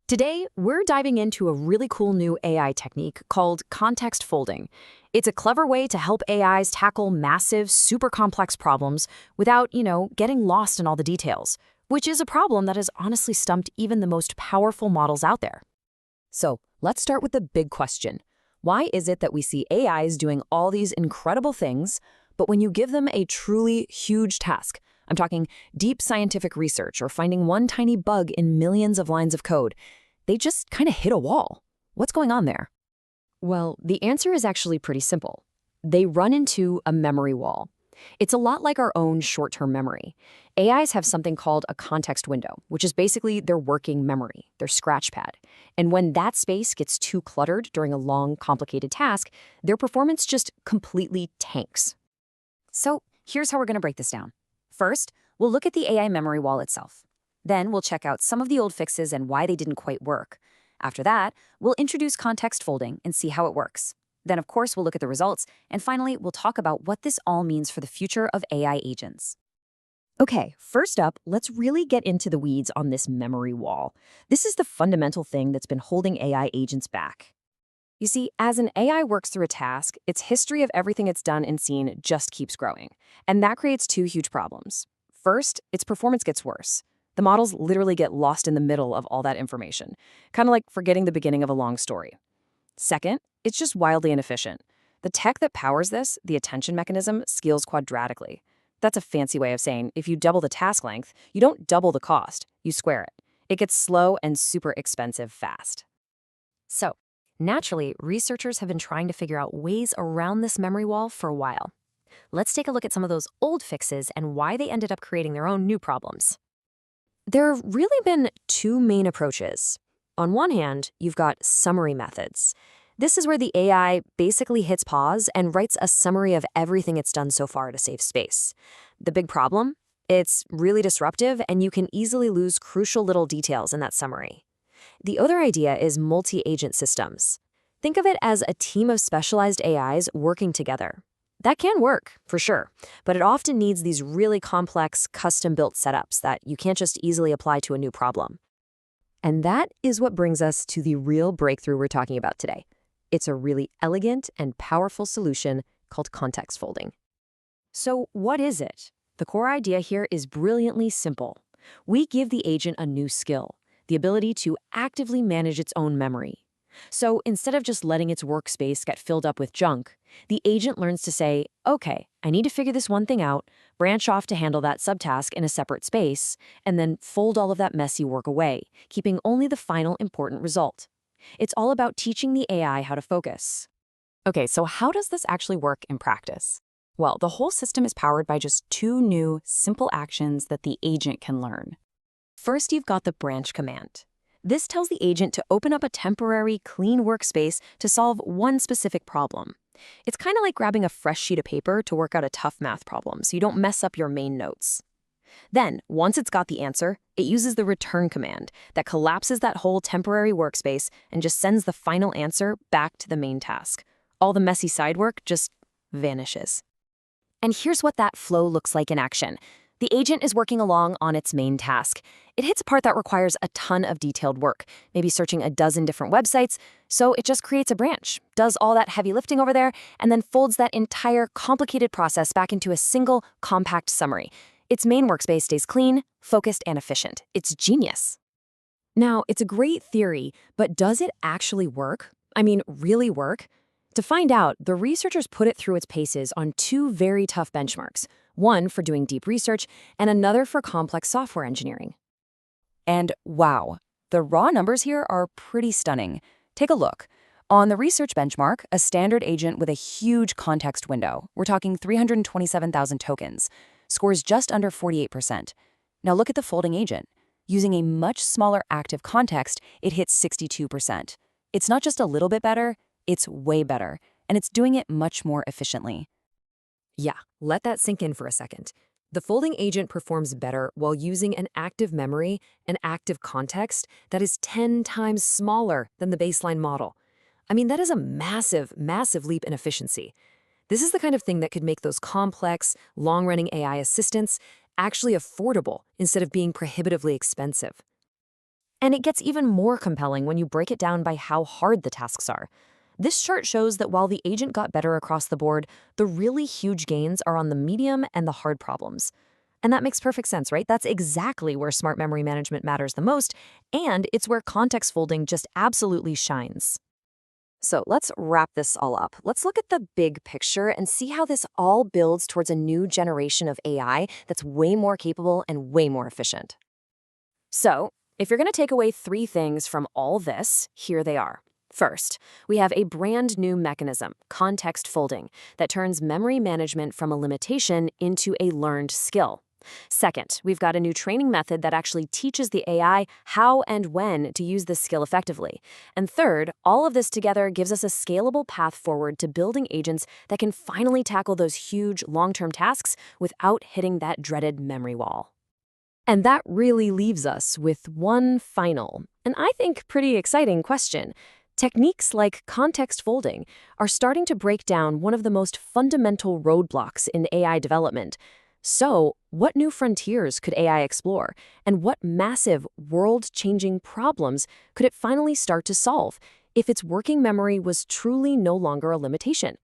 Today, we're diving into a really cool new AI technique called context folding. It's a clever way to help AIs tackle massive, super complex problems without, getting lost in all the details, which is a problem that has honestly stumped even the most powerful models out there. So, let's start with the big question. Why is it that we see AIs doing all these incredible things, but when you give them a truly huge task, I'm talking deep scientific research or finding one tiny bug in millions of lines of code, they just kind of hit a wall? What's going on there? Well, the answer is actually pretty simple. They run into a memory wall. It's a lot like our own short-term memory. AIs have something called a context window, which is basically their working memory, their scratch pad. And when that space gets too cluttered during a long, complicated task, their performance just completely tanks. So here's how we're going to break this down. First, we'll look at the AI memory wall itself. Then we'll check out some of the old fixes and why they didn't quite work. After that, we'll introduce context folding and see how it works. Then, of course, we'll look at the results. And finally, we'll talk about what this all means for the future of AI agents. Okay, first up, let's really get into the weeds on this memory wall. This is the fundamental thing that's been holding AI agents back. You see, as an AI works through a task, its history of everything it's done and seen just keeps growing. And that creates two huge problems. First, its performance gets worse. The models literally get lost in the middle of all that information, kind of like forgetting the beginning of a long story. Second, it's just wildly inefficient. The tech that powers this, the attention mechanism, scales quadratically. That's a fancy way of saying if you double the task length, you don't double the cost, you square it. It gets slow and super expensive fast. So, naturally, researchers have been trying to figure out ways around this memory wall for a while. Let's take a look at some of those old fixes and why they ended up creating their own new problems. There have really been two main approaches. On one hand, you've got summary methods. This is where the AI basically hits pause and writes a summary of everything it's done so far to save space. The big problem? It's really disruptive, and you can easily lose crucial little details in that summary. The other idea is multi-agent systems. Think of it as a team of specialized AIs working together. That can work, for sure, but it often needs these really complex, custom-built setups that you can't just easily apply to a new problem. And that is what brings us to the real breakthrough we're talking about today. It's a really elegant and powerful solution called context folding. So what is it? The core idea here is brilliantly simple. We give the agent a new skill, the ability to actively manage its own memory. So instead of just letting its workspace get filled up with junk, the agent learns to say, okay, I need to figure this one thing out, branch off to handle that subtask in a separate space, and then fold all of that messy work away, keeping only the final important result. It's all about teaching the AI how to focus. Okay, so how does this actually work in practice? Well, the whole system is powered by just two new, simple actions that the agent can learn. First, you've got the branch command. This tells the agent to open up a temporary, clean workspace to solve one specific problem. It's kind of like grabbing a fresh sheet of paper to work out a tough math problem so you don't mess up your main notes. Then, once it's got the answer, it uses the return command that collapses that whole temporary workspace and just sends the final answer back to the main task. All the messy side work just vanishes. And here's what that flow looks like in action. The agent is working along on its main task. It hits a part that requires a ton of detailed work, maybe searching a dozen different websites, so it just creates a branch, does all that heavy lifting over there, and then folds that entire complicated process back into a single, compact summary. Its main workspace stays clean, focused, and efficient. It's genius. Now, it's a great theory, but does it actually work? I mean, really work? To find out, the researchers put it through its paces on two very tough benchmarks, one for doing deep research and another for complex software engineering. And wow, the raw numbers here are pretty stunning. Take a look. On the research benchmark, a standard agent with a huge context window, we're talking 327,000 tokens, scores just under 48%. Now look at the folding agent. Using a much smaller active context, it hits 62%. It's not just a little bit better, it's way better, and it's doing it much more efficiently. Yeah, let that sink in for a second. The folding agent performs better while using an active memory and active context that is 10 times smaller than the baseline model. I mean, that is a massive, massive leap in efficiency. This is the kind of thing that could make those complex, long-running AI assistants actually affordable instead of being prohibitively expensive. And it gets even more compelling when you break it down by how hard the tasks are. This chart shows that while the agent got better across the board, the really huge gains are on the medium and the hard problems. And that makes perfect sense, right? That's exactly where smart memory management matters the most, and it's where context folding just absolutely shines. So let's wrap this all up. Let's look at the big picture and see how this all builds towards a new generation of AI that's way more capable and way more efficient. So, if you're going to take away 3 things from all this, here they are. First, we have a brand new mechanism, context folding, that turns memory management from a limitation into a learned skill. Second, we've got a new training method that actually teaches the AI how and when to use this skill effectively. And third, all of this together gives us a scalable path forward to building agents that can finally tackle those huge long-term tasks without hitting that dreaded memory wall. And that really leaves us with one final, and I think pretty exciting question. Techniques like context folding are starting to break down one of the most fundamental roadblocks in AI development. So, what new frontiers could AI explore, and what massive, world-changing problems could it finally start to solve if its working memory was truly no longer a limitation?